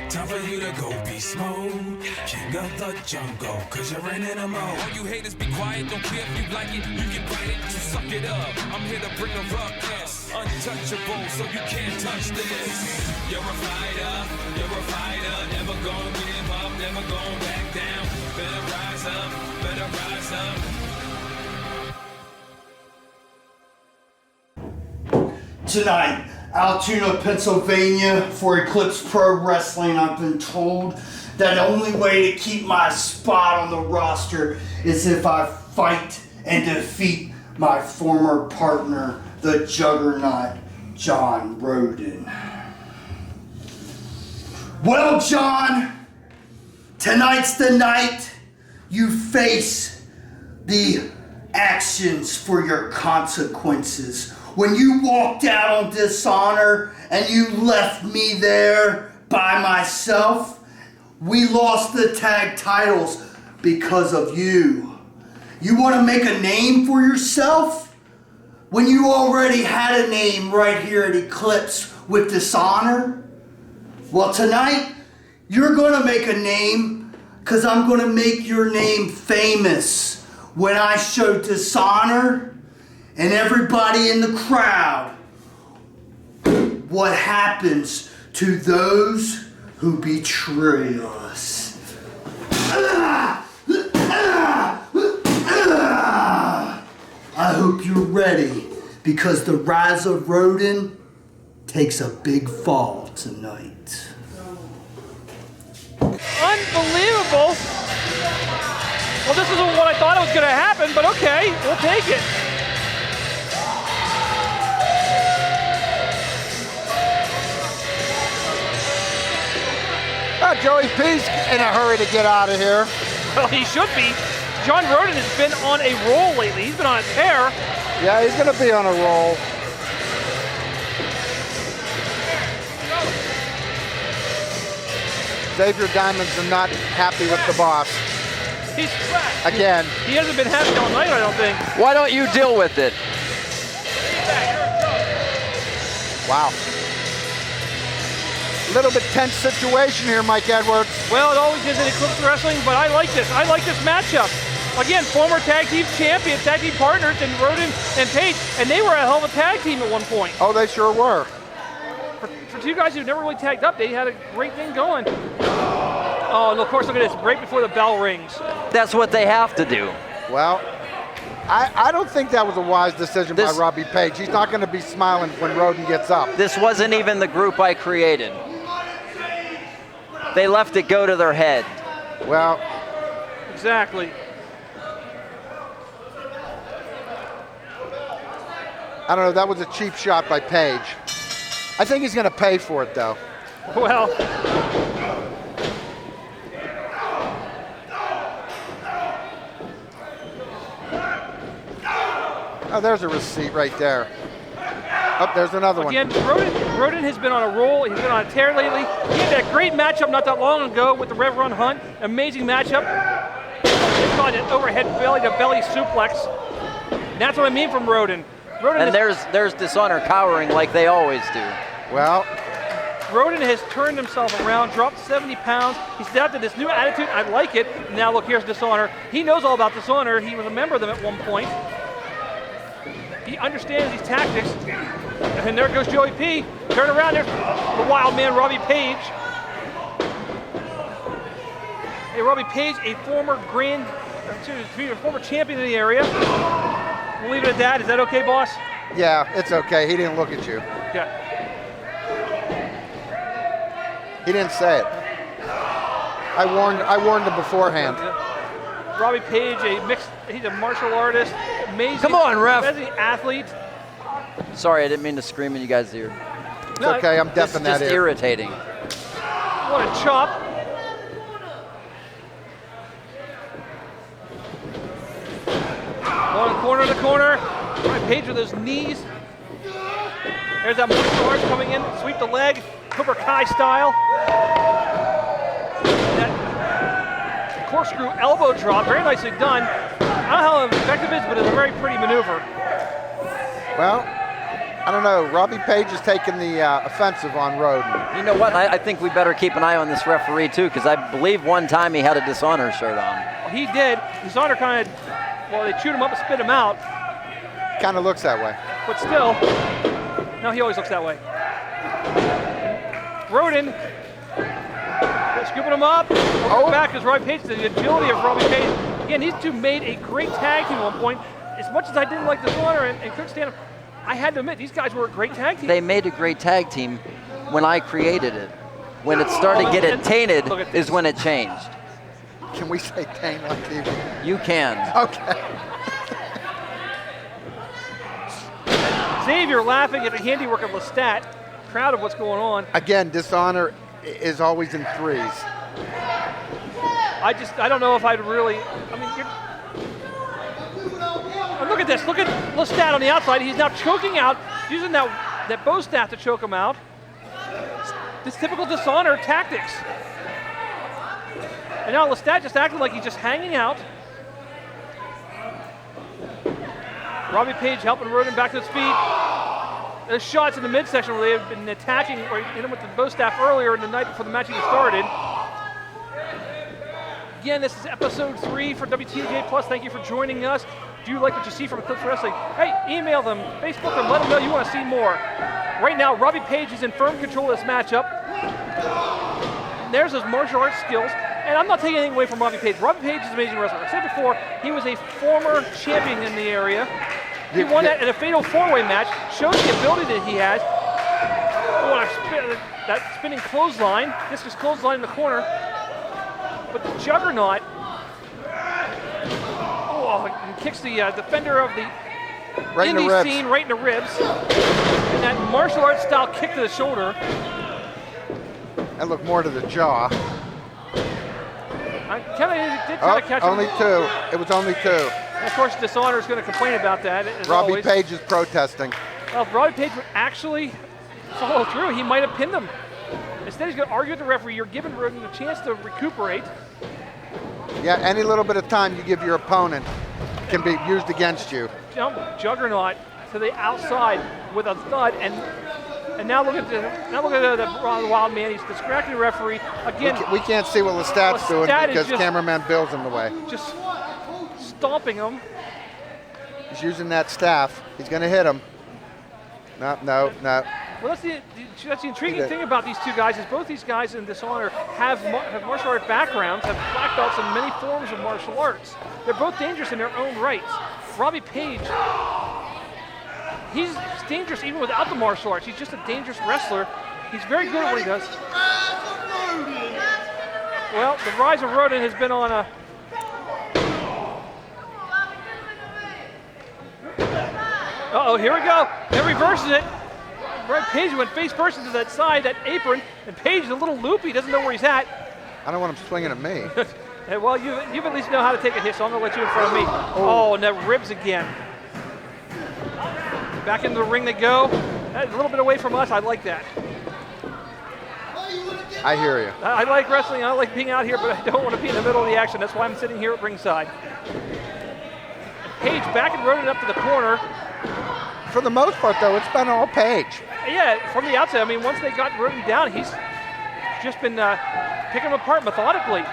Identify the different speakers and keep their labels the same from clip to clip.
Speaker 1: Time for you to go beast mode. King of the jungle, cause you're in a mode. All you haters be quiet, don't care if you like it. You can bite it, so suck it up. I'm here to bring a ruckus. Untouchable, so you can't touch this. You're a fighter, never gonna give up, never gonna back down. Better rise up, better rise up.
Speaker 2: Tonight, Altoona, Pennsylvania, for Eclipse Pro Wrestling, I've been told that the only way to keep my spot on the roster is if I fight and defeat my former partner, the Juggernaut, John RODIN. Well, John, tonight's the night you face the actions for your consequences. When you walked out on Dishonor and you left me there by myself, we lost the tag titles because of you. You want to make a name for yourself when you already had a name right here at Eclipse with Dishonor? Well, tonight, you're going to make a name because I'm going to make your name famous when I show Dishonor and everybody in the crowd what happens to those who betray us. I hope you're ready because the rise of RODIN takes a big fall tonight.
Speaker 3: Unbelievable. Well, this isn't what I thought it was going to happen, but okay, we'll take it.
Speaker 4: Joey P's in a hurry to get out of here.
Speaker 3: Well, he should be. John RODIN has been on a roll lately. He's been on a tear.
Speaker 4: Yeah, he's going to be on a roll. Xavier Diamonds are not happy with the boss.
Speaker 3: He's trapped.
Speaker 4: Again.
Speaker 3: He hasn't been happy all night, I don't think.
Speaker 5: Why don't you deal with it?
Speaker 4: Wow. A little bit tense situation here, Mike Edwards.
Speaker 3: Well, it always is in Eclipse Wrestling, but I like this. I like this matchup. Again, former tag team champions, tag team partners, and RODIN and Page, and they were a hell of a tag team at one point.
Speaker 4: Oh, they sure were.
Speaker 3: For two guys who've never really tagged up, they had a great thing going. Oh, and of course, look at this, right before the bell rings.
Speaker 5: That's what they have to do.
Speaker 4: Well, I don't think that was a wise decision by Robbie Page. He's not going to be smiling when RODIN gets up.
Speaker 5: This wasn't even the group I created. They left it go to their head.
Speaker 4: Well,
Speaker 3: exactly.
Speaker 4: I don't know, that was a cheap shot by Page. I think he's going to pay for it, though.
Speaker 3: Well.
Speaker 4: Oh, there's a receipt right there. Oh, there's another one.
Speaker 3: Again, RODIN has been on a roll. He's been on a tear lately. He had that great matchup not that long ago with the Rev Run Hunt. Amazing matchup. They called it overhead belly to belly suplex. And that's what I mean from RODIN.
Speaker 5: And there's Dishonor cowering like they always do.
Speaker 4: Well,
Speaker 3: RODIN has turned himself around, dropped 70 pounds. He's adapted this new attitude. I like it. Now look, here's Dishonor. He knows all about Dishonor. He was a member of them at one point. He understands these tactics. And there goes Joey P. Turn around, there's the wild man, Robbie Page. Hey, Robbie Page, a former former champion in the area. We'll leave it at that. Is that okay, boss?
Speaker 4: Yeah, it's okay. He didn't look at you.
Speaker 3: Yeah.
Speaker 4: He didn't say it. I warned him beforehand.
Speaker 3: Robbie Page, he's a martial artist, amazing.
Speaker 5: Come on, ref.
Speaker 3: Amazing athlete.
Speaker 5: Sorry, I didn't mean to scream in you guys' ear.
Speaker 4: It's okay, I'm deaf in that ear.
Speaker 5: It's just irritating.
Speaker 3: What a chop. One corner to corner. Robbie Page with his knees. There's that martial arts coming in, sweep the leg, Cobra Kai style. That corkscrew elbow drop, very nicely done. I don't know how effective it is, but it's a very pretty maneuver.
Speaker 4: Well, I don't know. Robbie Page is taking the offensive on Rodin.
Speaker 5: You know what? I think we better keep an eye on this referee, too, because I believe one time he had a dishonor shirt on.
Speaker 3: He did. Dishonor kind of, well, they chewed him up and spit him out.
Speaker 4: Kind of looks that way.
Speaker 3: But still, no, he always looks that way. Rodin, scooping him up. Back is Robbie Page. The agility of Robbie Page. Again, these two made a great tag team at one point. As much as I didn't like Dishonor and couldn't stand him, I had to admit, these guys were a great tag team.
Speaker 5: They made a great tag team when I created it. When it started getting tainted is when it changed.
Speaker 4: Can we say taint on TV?
Speaker 5: You can.
Speaker 4: Okay.
Speaker 3: Xavier laughing at the handiwork of Lestat, proud of what's going on.
Speaker 4: Again, Dishonor is always in threes.
Speaker 3: I don't know if I'd really, look at this. Look at Lestat on the outside. He's now choking out, using that bow staff to choke him out. This typical Dishonor tactics. And now Lestat just acting like he's just hanging out. Robbie Page helping Rodin back to his feet. There's shots in the midsection where they have been attacking or hit him with the bow staff earlier in the night before the match even started. Again, this is episode 3 for WTJ Plus. Thank you for joining us. Do you like what you see from Eclipse Wrestling? Hey, email them, Facebook them, let them know you want to see more. Right now, Robbie Page is in firm control of this matchup. There's his martial arts skills. And I'm not taking anything away from Robbie Page. Robbie Page is an amazing wrestler. I said before, he was a former champion in the area. He won that in a fatal 4-way match, shows the ability that he has. Oh, that spinning clothesline, discus clothesline in the corner. But the Juggernaut, and kicks the defender of the indie scene right in the ribs. And that martial arts style kick to the shoulder.
Speaker 4: That looked more to the jaw.
Speaker 3: Kelly did try to catch him.
Speaker 4: Only 2. It was only 2.
Speaker 3: And of course, Dishonor is going to complain about that.
Speaker 4: Robbie Page is protesting.
Speaker 3: Well, if Robbie Page would actually follow through, he might have pinned him. Instead, he's going to argue with the referee. You're giving Rodin a chance to recuperate.
Speaker 4: Yeah, any little bit of time you give your opponent can be used against you.
Speaker 3: Juggernaut to the outside with a thud, and now look at the Wild Man. He's distracting the referee again.
Speaker 4: We can't see what Lestat's doing because cameraman Bill's in the way.
Speaker 3: Just stomping him.
Speaker 4: He's using that staff. He's going to hit him. No.
Speaker 3: Well, that's the intriguing thing about these two guys is both these guys in Dishonor have martial art backgrounds, have black belts in many forms of martial arts. They're both dangerous in their own rights. Robbie Page, he's dangerous even without the martial arts. He's just a dangerous wrestler. He's very good at what he does. Well, the rise of Rodin has been on a... Uh-oh, here we go. It reverses it. Right, Page went face first into that side, that apron, and Page is a little loopy, doesn't know where he's at.
Speaker 4: I don't want him swinging at me.
Speaker 3: Well, you at least know how to take a hit, so I'm going to let you in front of me. Oh, and that ribs again. Back into the ring they go. A little bit away from us, I like that.
Speaker 4: I hear you.
Speaker 3: I like wrestling, I like being out here, but I don't want to be in the middle of the action. That's why I'm sitting here at ringside. Page back and Rodin up to the corner.
Speaker 4: For the most part, though, it's been all Page.
Speaker 3: Yeah, from the outside. I mean, once they got Rodin down, he's just been picking him apart methodically.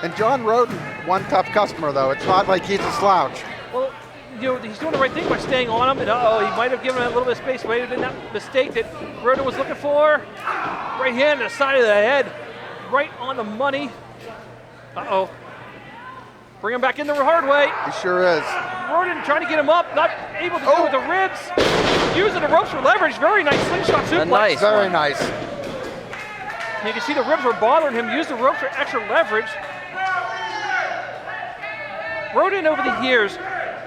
Speaker 4: And John Rodin, one tough customer, though. It's not like he's a slouch.
Speaker 3: Well, he's doing the right thing by staying on him. And he might have given him a little bit of space. Might have been that mistake that Rodin was looking for. Right hand to the side of the head, right on the money. Bring him back in the hard way.
Speaker 4: He sure is.
Speaker 3: Rodin trying to get him up, not able to do it with the ribs. Using the ropes for leverage. Very nice slingshot suplex.
Speaker 5: Nice.
Speaker 4: Very nice.
Speaker 3: You can see the ribs were bothering him. Use the ropes for extra leverage. Rodin over the years,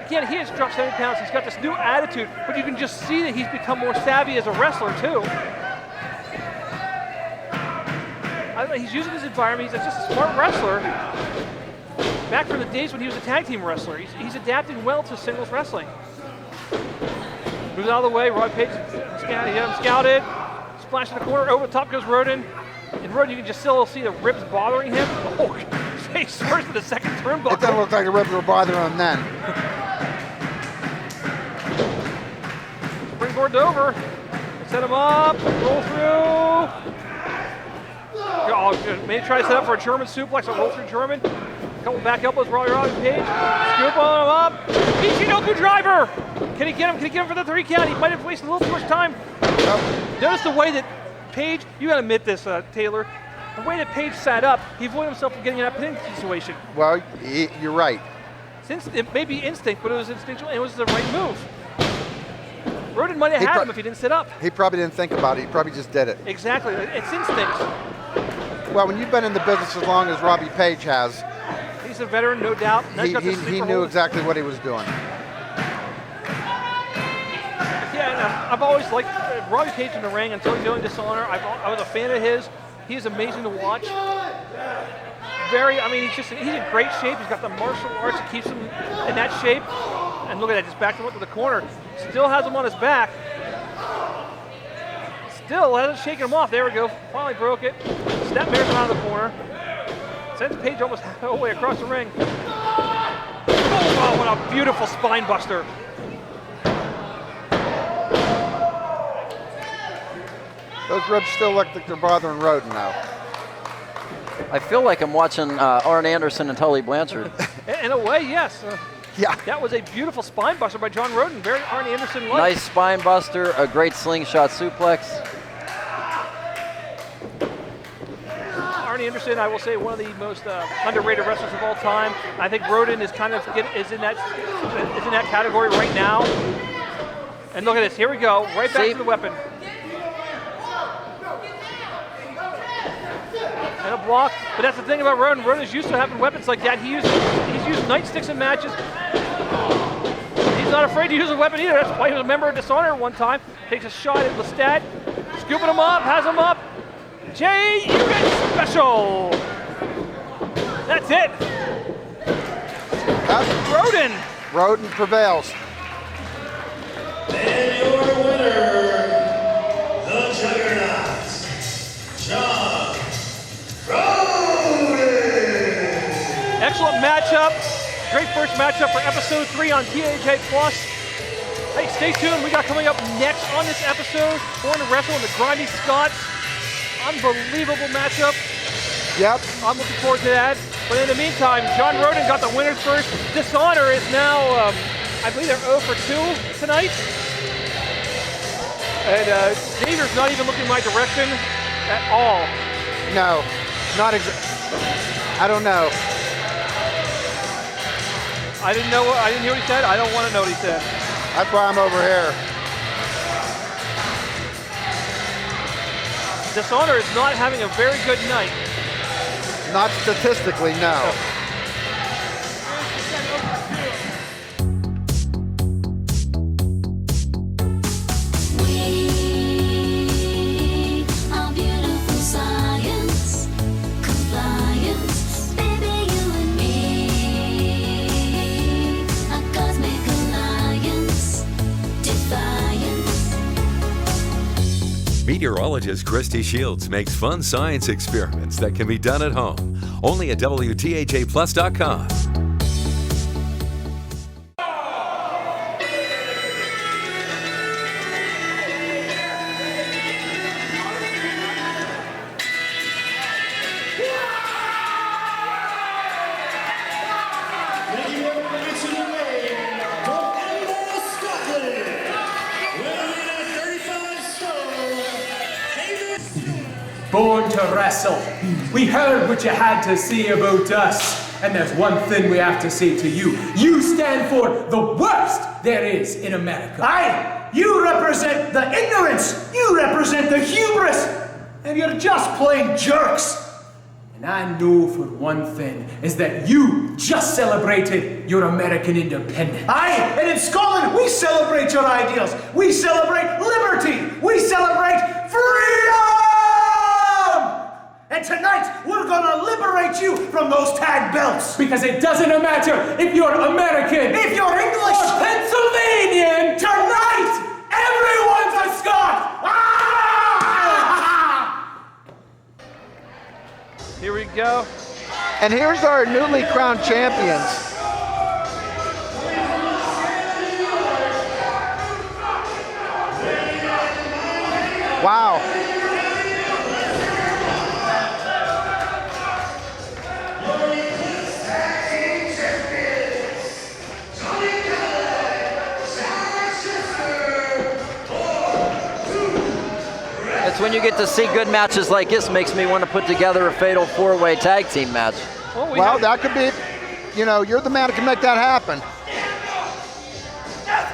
Speaker 3: again, he has dropped 70 pounds. He's got this new attitude, but you can just see that he's become more savvy as a wrestler, too. He's using his environment. He's just a smart wrestler. Back from the days when he was a tag team wrestler. He's adapting well to singles wrestling. Moves out of the way, Robbie Page scouted. Splash in the corner, over the top goes Rodin. And Rodin, you can just still see the ribs bothering him. Oh, face first to the second turnbuckle.
Speaker 4: It doesn't look like the ribs were bothering him then.
Speaker 3: springboard over. Set him up, roll through. Oh, maybe try to set up for a German suplex, a roll through German. A couple back elbows, Robbie Page. Scoop on him up. Michinoku driver. Can he get him? Can he get him for the 3 count? He might have wasted a little too much time. Notice the way that Page, you gotta admit this, Taylor. The way that Page sat up, he avoided himself from getting in that pin situation.
Speaker 4: Well, you're right.
Speaker 3: Since it may be instinct, but it was instinctual and it was the right move. Rodin might have had him if he didn't sit up.
Speaker 4: He probably didn't think about it. He probably just did it.
Speaker 3: Exactly. It's instinct.
Speaker 4: Well, when you've been in the business as long as Robbie Page has,
Speaker 3: he's a veteran, no doubt.
Speaker 4: He knew exactly what he was doing.
Speaker 3: Yeah, and I've always liked Robbie Page in the ring until he's doing Dishonor. I was a fan of his. He is amazing to watch. He's in great shape. He's got the martial arts that keeps him in that shape. And look at that, just backed him up to the corner. Still has him on his back. Still hasn't shaken him off. There we go. Finally broke it. Snap bears him out of the corner. Sends Page almost all the way across the ring. Oh, what a beautiful spine buster.
Speaker 4: Those ribs still look like they're bothering Rodin now.
Speaker 5: I feel like I'm watching Arn Anderson and Tully Blanchard.
Speaker 3: In a way, yes.
Speaker 4: Yeah.
Speaker 3: That was a beautiful spine buster by John Rodin. Very Arn Anderson-like.
Speaker 5: Nice spine buster, a great slingshot suplex.
Speaker 3: Arn Anderson, I will say, one of the most underrated wrestlers of all time. I think Rodin is kind of is in that category right now. And look at this. Here we go. Right back to the weapon. And a block. But that's the thing about Rodin. Rodin's used to having weapons like that. He's used nightsticks in matches. He's not afraid to use a weapon either. That's why he was a member of Dishonor one time. Takes a shot at Lestat. Scooping him up. Has him up. Jay, you get special. That's it. Rodin.
Speaker 4: Rodin prevails.
Speaker 6: And your winner, the Juggernaut, John RODIN.
Speaker 3: Excellent matchup. Great first matchup for episode 3 on THA Plus. Hey, stay tuned. We got coming up next on this episode, Born to Wrestle in the GRIMY SCOTS. Unbelievable matchup.
Speaker 4: Yep.
Speaker 3: I'm looking forward to that. But in the meantime, John Rodin got the winners first. Dishonor is now, I believe they're 0 for 2 tonight. And Xavier's not even looking my direction at all.
Speaker 4: No, not I don't know.
Speaker 3: I didn't hear what he said. I don't want to know what he said.
Speaker 4: That's why I'm over here.
Speaker 3: Dishonor is not having a very good night.
Speaker 4: Not statistically, no.
Speaker 7: Meteorologist Christy Shields makes fun science experiments that can be done at home. Only at WTHAplus.com.
Speaker 8: Born to wrestle. We heard what you had to say about us. And there's one thing we have to say to you. You stand for the worst there is in America.
Speaker 2: Aye! You represent the ignorance! You represent the hubris! And you're just plain jerks!
Speaker 8: And I know for one thing is that you just celebrated your American independence.
Speaker 2: Aye! And in Scotland, we celebrate your ideals! We celebrate liberty! We celebrate freedom! And tonight, we're gonna liberate you from those tag belts!
Speaker 8: Because it doesn't matter if you're American,
Speaker 2: if you're English,
Speaker 8: or Pennsylvanian!
Speaker 2: Tonight, everyone's a Scot! Ah!
Speaker 3: Here we go.
Speaker 4: And here's our newly crowned champions. Wow.
Speaker 5: It's when you get to see good matches like this makes me want to put together a fatal 4-way tag team match.
Speaker 4: Well, that could be, you know, you're the man who can make that happen.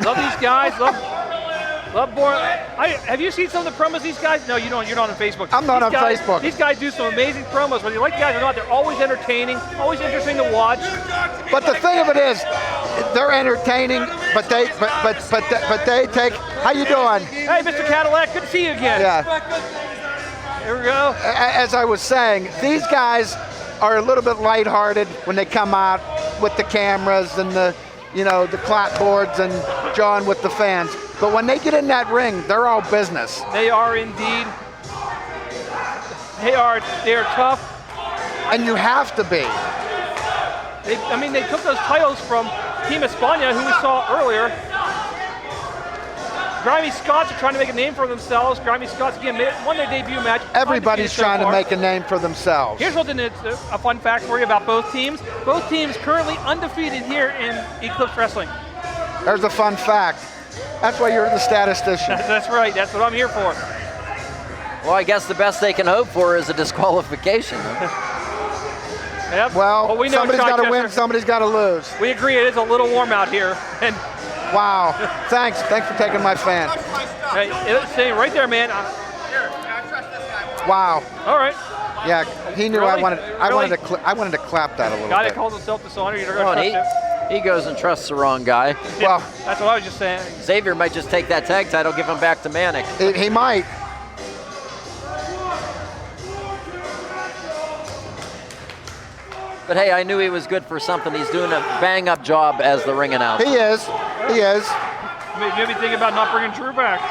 Speaker 3: Love these guys. Love Born. Have you seen some of the promos these guys? No, you don't. You're not on Facebook.
Speaker 4: I'm not on Facebook.
Speaker 3: These guys do some amazing promos. Whether you like the guys or not, they're always entertaining, always interesting to watch.
Speaker 4: But the thing of it is, they're entertaining, but they take. How you doing?
Speaker 3: Hey, Mr. Cadillac, good to see you again.
Speaker 4: Yeah.
Speaker 3: Here we go.
Speaker 4: As I was saying, these guys are a little bit lighthearted when they come out with the cameras and the, you know, the clapboards and John with the fans. But when they get in that ring, they're all business.
Speaker 3: They are indeed. They are tough.
Speaker 4: And you have to be.
Speaker 3: They took those titles from Team España, who we saw earlier. Grimy SCOTS are trying to make a name for themselves. Grimy SCOTS, again, won their debut match.
Speaker 4: Everybody's trying to make a name for themselves.
Speaker 3: Here's what's a fun fact for you about both teams. Both teams currently undefeated here in Eclipse Wrestling.
Speaker 4: There's a fun fact. That's why you're the statistician.
Speaker 3: That's right. That's what I'm here for.
Speaker 5: Well, I guess the best they can hope for is a disqualification.
Speaker 3: Yep.
Speaker 4: Well,
Speaker 3: we know
Speaker 4: somebody's got to win, somebody's got to lose.
Speaker 3: We agree it is a little warm out here. And
Speaker 4: wow. Thanks for taking my fan.
Speaker 3: Hey, it's staying right there, man.
Speaker 4: Wow.
Speaker 3: All right.
Speaker 4: Yeah, he knew
Speaker 3: Really?
Speaker 4: I wanted to clap that a little
Speaker 3: Guy
Speaker 4: bit.
Speaker 3: that calls himself dishonored, you're going to trust him.
Speaker 5: He goes and trusts the wrong guy.
Speaker 4: Well,
Speaker 3: that's what I was just saying.
Speaker 5: Xavier might just take that tag title, give him back to Manic.
Speaker 4: He might.
Speaker 5: But hey, I knew he was good for something. He's doing a bang-up job as the ring announcer.
Speaker 4: He is.
Speaker 3: Maybe thinking about not bringing Drew back.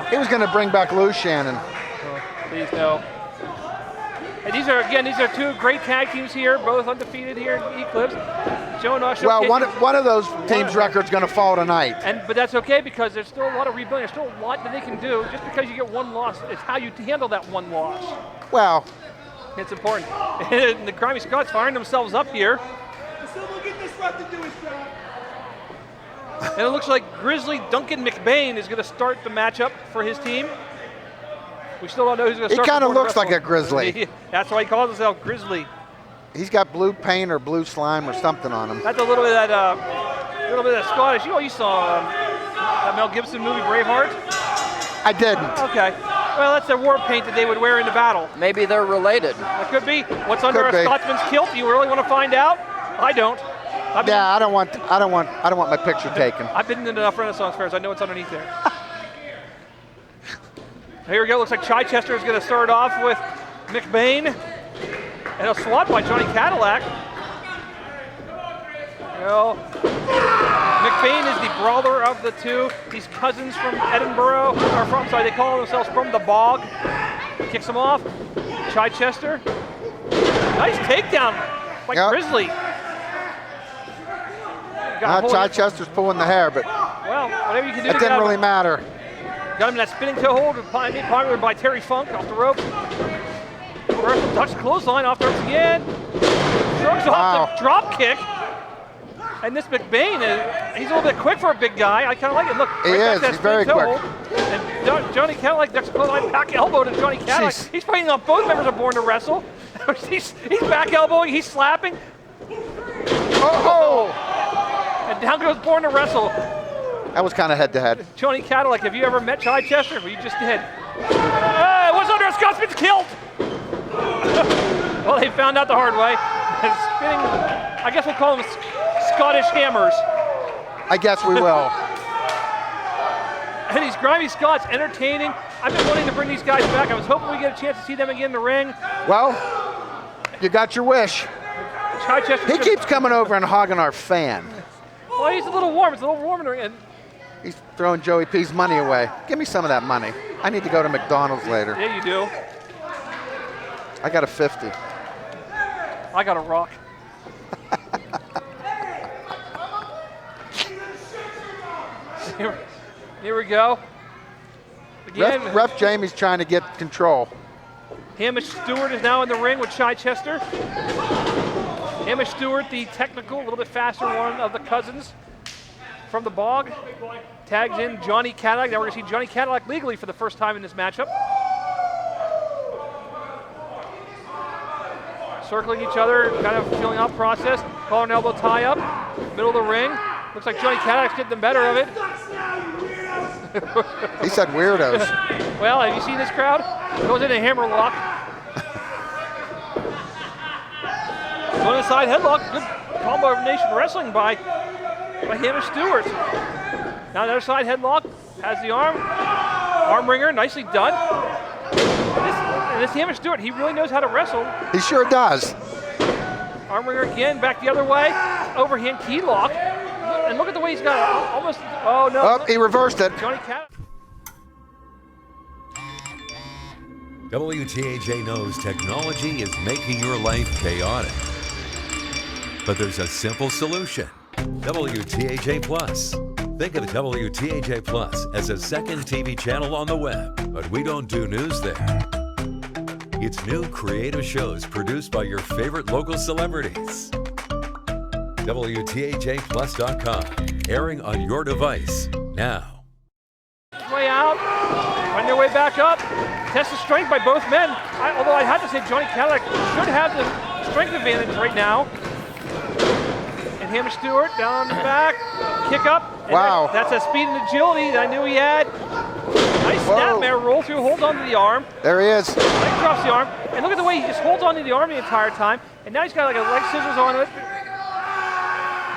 Speaker 4: He was going to bring back Lou Shannon.
Speaker 3: Oh, please no. And these are two great tag teams here, both undefeated here in Eclipse. Showing off.
Speaker 4: Well, one of those teams' record's going to fall tonight.
Speaker 3: But that's okay because there's still a lot of rebuilding. There's still a lot that they can do. Just because you get one loss, it's how you handle that one loss.
Speaker 4: Well,
Speaker 3: it's important. And the Grimy SCOTS firing themselves up here. And it looks like Grizzly Duncan McBain is going to start the matchup for his team. We still don't know who's going to start.
Speaker 4: He kind of looks like a Grizzly.
Speaker 3: That's why he calls himself Grizzly.
Speaker 4: He's got blue paint or blue slime or something on him.
Speaker 3: That's a little bit of that Scottish. You saw that Mel Gibson movie Braveheart?
Speaker 4: I didn't.
Speaker 3: Okay. Well, that's the war paint that they would wear into battle.
Speaker 5: Maybe they're related.
Speaker 3: That could be. What's under a Scotsman's kilt? You really want to find out? I don't.
Speaker 4: I don't want my picture taken.
Speaker 3: I've been in enough Renaissance fairs. I know what's underneath there. Here we go. Looks like Chichester is going to start off with McBain. And a swat by Johnny Cadillac. Well, McBain is the brawler of the two. These cousins from Edinburgh, they call themselves from the bog. Kicks him off. Chichester. Nice takedown by Grizzly.
Speaker 4: Chichester's pulling the hair, but
Speaker 3: well, whatever you can do.
Speaker 4: It didn't really matter.
Speaker 3: Got him in that spinning toe hold, made popular by Terry Funk off the rope. First ducks clothesline off the ropes again. Shrugs off the drop kick. And this McBain, he's a little bit quick for a big guy. I kind of like it. Look,
Speaker 4: he is. He's very quick.
Speaker 3: And Johnny Cadillac ducks clothesline, back elbow to Johnny Cadillac. Jeez. He's fighting on both members of Born to Wrestle. he's back elbowing. He's slapping.
Speaker 4: Oh!
Speaker 3: And down goes Born to Wrestle.
Speaker 4: That was kind of head-to-head.
Speaker 3: Johnny Cadillac, have you ever met Chichester? Well, you just did. What's under a Scotsman's kilt? Well, they found out the hard way. Spinning, I guess we'll call them Scottish hammers.
Speaker 4: I guess we will.
Speaker 3: And these Grimy SCOTS entertaining. I've been wanting to bring these guys back. I was hoping we get a chance to see them again in the ring.
Speaker 4: Well, you got your wish. He keeps coming over and hogging our fan.
Speaker 3: Well, he's a little warm. It's a little warm in the ring.
Speaker 4: He's throwing Joey P's money away. Give me some of that money. I need to go to McDonald's later.
Speaker 3: Yeah, you do.
Speaker 4: I got a 50.
Speaker 3: I got a rock. Here we go. Again,
Speaker 4: Ref Jamie's trying to get control.
Speaker 3: Hamish Stewart is now in the ring with Chichester. Hamish Stewart, the technical, a little bit faster one of the cousins from the Bog. Tags in Johnny Cadillac. Now we're going to see Johnny Cadillac legally for the first time in this matchup. Circling each other, kind of feeling out process. Collar and elbow tie up, middle of the ring. Looks like Johnny Cadillac's getting the better of it.
Speaker 4: He said weirdos.
Speaker 3: Well, have you seen this crowd? Goes into hammer lock. Going inside headlock. Good combination wrestling by Hamish Stewart. Now the other side headlock. Has the arm wringer. Nicely done. And this Hamish Stewart, he really knows how to wrestle.
Speaker 4: He sure does.
Speaker 3: Arm wringer again. Back the other way. Overhand key lock. And look at the way he's got it. Almost. Oh no.
Speaker 4: Oh, he reversed it.
Speaker 3: Johnny Cadillac.
Speaker 7: WTAJ knows technology is making your life chaotic. But there's a simple solution. WTAJ Plus. Think of WTAJ Plus as a second TV channel on the web, but we don't do news there. It's new creative shows produced by your favorite local celebrities. WTAJplus.com, airing on your device now.
Speaker 3: Way out, find their way back up. Test of strength by both men. Although I have to say Johnny Cadillac should have the strength advantage right now. And Hamish Stewart down the back, kick up.
Speaker 4: Wow.
Speaker 3: That's a speed and agility that I knew he had. Nice snapmare roll through, holds onto the arm.
Speaker 4: There he is.
Speaker 3: Right drops the arm. And look at the way he just holds onto the arm the entire time. And now he's got like a leg scissors on it.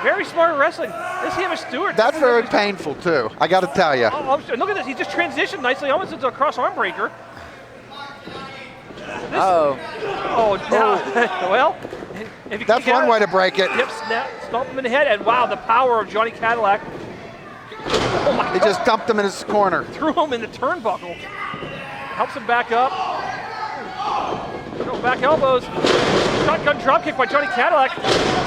Speaker 3: Very smart wrestling. This Hamish Stewart.
Speaker 4: That's very painful too, I got to tell you.
Speaker 3: Look at this, he just transitioned nicely, almost into a cross arm breaker.
Speaker 5: Oh.
Speaker 3: Well, if you
Speaker 4: That's one way to break it.
Speaker 3: Yep, stomp him in the head, and wow, the power of Johnny Cadillac. Oh my
Speaker 4: He
Speaker 3: God.
Speaker 4: just dumped him in his corner.
Speaker 3: Threw him in the turnbuckle. Helps him back up. Go back elbows. Shotgun dropkick by Johnny Cadillac.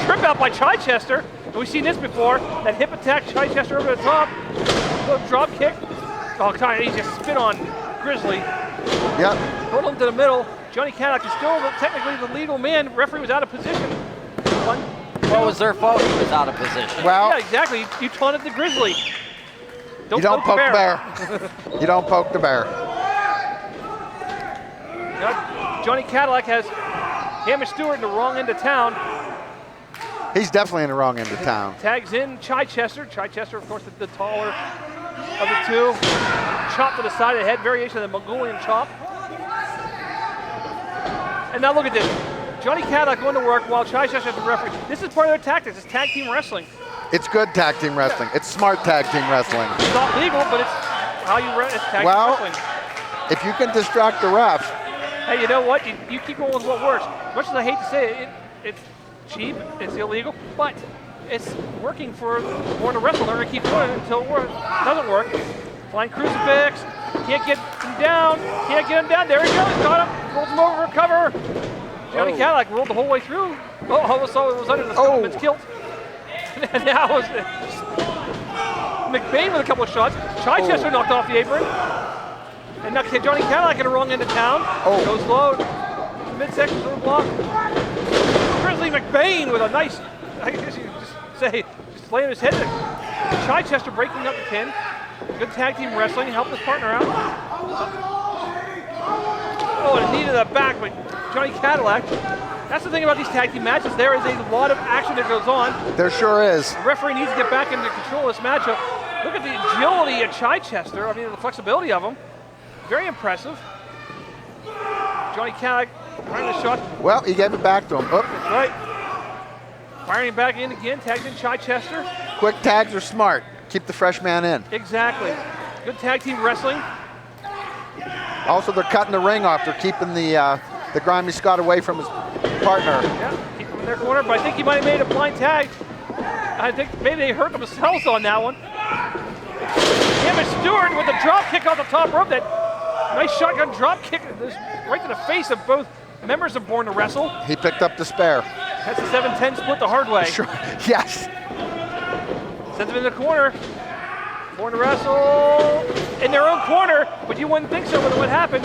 Speaker 3: Trip out by Chichester. And we've seen this before. That hip attack, Chichester over the top. Little drop kick. Oh, God, he just spit on Grizzly.
Speaker 4: Yep.
Speaker 3: Rolled him to the middle. Johnny Cadillac is still technically the legal man. Referee was out of position. One, two.
Speaker 5: What was their fault? He was out of position.
Speaker 4: Well,
Speaker 3: Yeah, exactly. You taunted the Grizzly.
Speaker 4: you don't poke the bear. You don't poke the bear.
Speaker 3: Now, Johnny Cadillac has Hamish Stewart in the wrong end of town.
Speaker 4: He's definitely in the wrong end of town.
Speaker 3: Tags in Chichester. Chichester, of course, the taller of the two. Chop to the side of the head, variation of the Mongolian chop. And now look at this. Johnny Cadillac going to work while Chichester's the referee. This is part of their tactics. It's tag team wrestling.
Speaker 4: It's good tag team wrestling. It's smart tag team wrestling.
Speaker 3: It's not legal, but it's how you it's tag team wrestling.
Speaker 4: If you can distract the ref.
Speaker 3: Hey, you know what? You keep going with what works. As much as I hate to say it, it's cheap, it's illegal, but it's working for more to wrestle. They're going to keep doing it until it doesn't work. Flying crucifix, can't get him down, There he goes, got him, rolls him over, cover. Johnny Cadillac rolled the whole way through. Oh, almost saw it was under the Scotsman's kilt. And now it was McBain with a couple of shots. Chichester knocked off the apron. And now Johnny Cadillac in the wrong end of town. Goes low. Midsection of the block. Grizzly McBain with a nice, I guess you could just say, just laying his head there. Chichester breaking up the pin. Good tag team wrestling, helping his partner out. Oh, and a knee to the back by Johnny Cadillac. That's the thing about these tag team matches. There is a lot of action that goes on.
Speaker 4: There sure is.
Speaker 3: The referee needs to get back into control of this matchup. Look at the agility of Chichester. I mean, the flexibility of him. Very impressive. Johnny Cadillac firing the shot.
Speaker 4: Well, he gave it back to him. Oh.
Speaker 3: That's right. Firing back in again, tags in Chichester.
Speaker 4: Quick tags are smart. Keep the fresh man in.
Speaker 3: Exactly. Good tag team wrestling.
Speaker 4: Also, they're cutting the ring off. They're keeping the grimy Scott away from his partner.
Speaker 3: Yeah, keep him in their corner, but I think he might have made a blind tag. I think maybe they hurt themselves on that one. Hamish Stewart with the drop kick off the top rope. That nice shotgun drop kick right to the face of both members of Born to Wrestle.
Speaker 4: He picked up the spare.
Speaker 3: That's a 7-10 split the hard way.
Speaker 4: Sure. Yes.
Speaker 3: Sends him in the corner. Born to Wrestle in their own corner. but you wouldn't think so with what happened.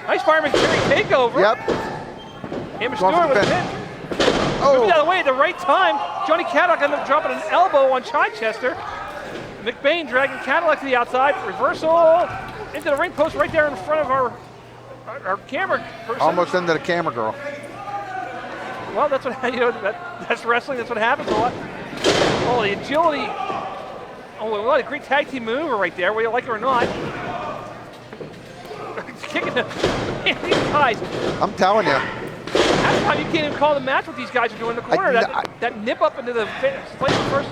Speaker 3: Nice fireman carry takeover.
Speaker 4: Yep.
Speaker 3: Hamish Stewart with a pin. Moving out of the way at the right time. Johnny Cadillac ended up dropping an elbow on Chichester. McBain dragging Cadillac to the outside. Reversal into the ring post right there in front of our camera person.
Speaker 4: Almost into the camera girl.
Speaker 3: Well, that's what that's wrestling. That's what happens a lot. Oh, the agility. Oh, what a great tag team maneuver right there, whether you like it or not. Kicking these guys.
Speaker 4: I'm telling you.
Speaker 3: Half the time you can't even call the match what these guys are doing in the corner. That nip up into the face first.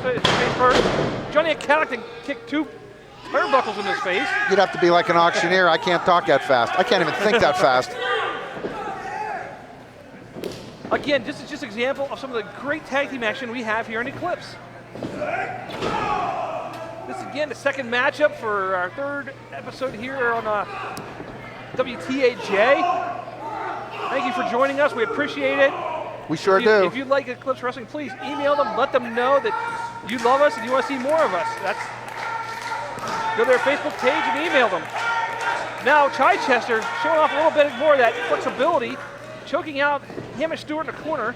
Speaker 3: Johnny Cadillac kicked 2 turnbuckles in his face.
Speaker 4: You'd have to be like an auctioneer. I can't talk that fast. I can't even think that fast.
Speaker 3: Again, this is just an example of some of the great tag team action we have here in Eclipse. This is, again, the second matchup for our 3rd episode here on WTAJ. Thank you for joining us. We appreciate it.
Speaker 4: We sure do.
Speaker 3: If you like Eclipse Wrestling, please email them. Let them know that you love us and you want to see more of us. Go to their Facebook page and email them. Now, Chichester showing off a little bit more of that flexibility, choking out Hamish Stewart in the corner.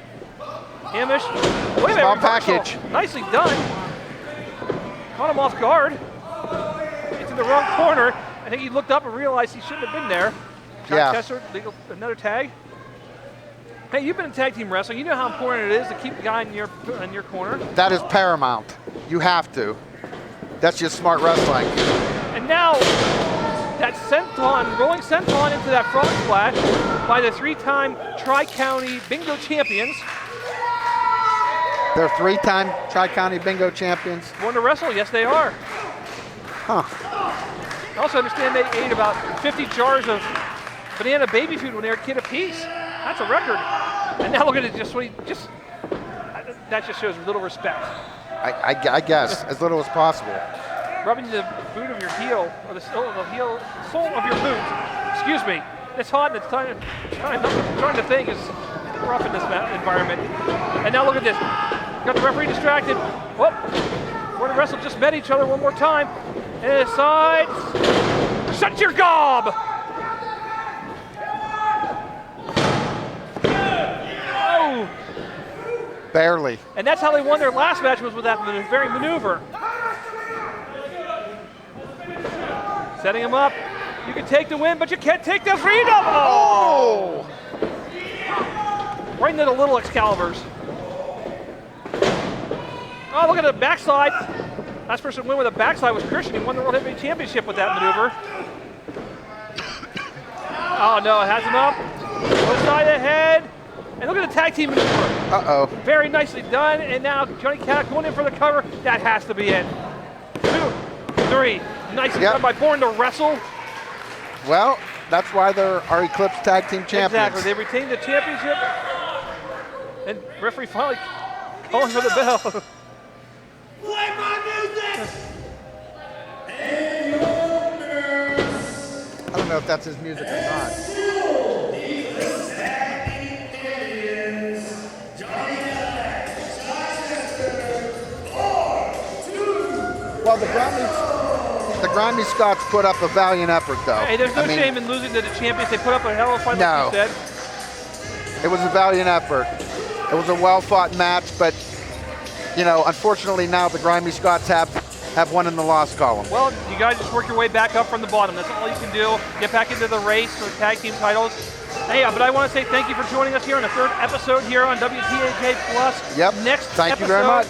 Speaker 3: Hamish, wait a minute,
Speaker 4: small package.
Speaker 3: Nicely done. Caught him off guard. It's in the wrong corner. I think he looked up and realized he shouldn't have been there. Chichester, another tag. Hey, you've been in tag team wrestling. You know how important it is to keep the guy in your corner.
Speaker 4: That is paramount. You have to. That's just smart wrestling.
Speaker 3: And now, that senton, rolling senton into that frog splash by the 3-time Tri-County Bingo champions.
Speaker 4: They're 3-time Tri-County Bingo champions.
Speaker 3: Born to wrestle, yes they are.
Speaker 4: Huh.
Speaker 3: I also understand they ate about 50 jars of banana baby food when they were a kid apiece. That's a record. And now look at it, that just shows little respect.
Speaker 4: I guess, as little as possible.
Speaker 3: Rubbing the boot of your heel, or the sole of your boot. Excuse me. It's hot and it's trying to think is rough in this environment. And now look at this. Got the referee distracted. Whoop. We're to wrestle just met each other one more time. And aside. Shut your gob! Oh!
Speaker 4: Barely.
Speaker 3: And that's how they won their last match, was with that very maneuver. Setting him up. You can take the win, but you can't take the freedom! Oh! Right into the little Excaliburs. Oh, look at the backside. Last person to win with a backside was Christian. He won the World Heavyweight Championship with that maneuver. Oh no, it has him up. One side of the head. And look at the tag team maneuver.
Speaker 4: Uh-oh.
Speaker 3: Very nicely done. And now Johnny Cadillac going in for the cover. That has to be it. 2, 3. Nicely done by Born to Wrestle.
Speaker 4: Well, that's why they're our Eclipse Tag Team Champions.
Speaker 3: Exactly. They retained the championship. And referee finally calling for the bell.
Speaker 6: Play my music!
Speaker 4: I don't know if that's his music or not. Well, the Grimy Scots put up a valiant effort, though.
Speaker 3: Hey, there's no shame in losing to the champions. They put up a hell of a fight, like you said.
Speaker 4: It was a valiant effort. It was a well-fought match, but, you know, unfortunately now the Grimy Scots have one in the loss column.
Speaker 3: Well, you guys just work your way back up from the bottom. That's all you can do. Get back into the race for the tag team titles. Hey, but I want to say thank you for joining us here on the 3rd episode here on WTAJ Plus.
Speaker 4: Yep.
Speaker 3: Next
Speaker 4: Thank you very much.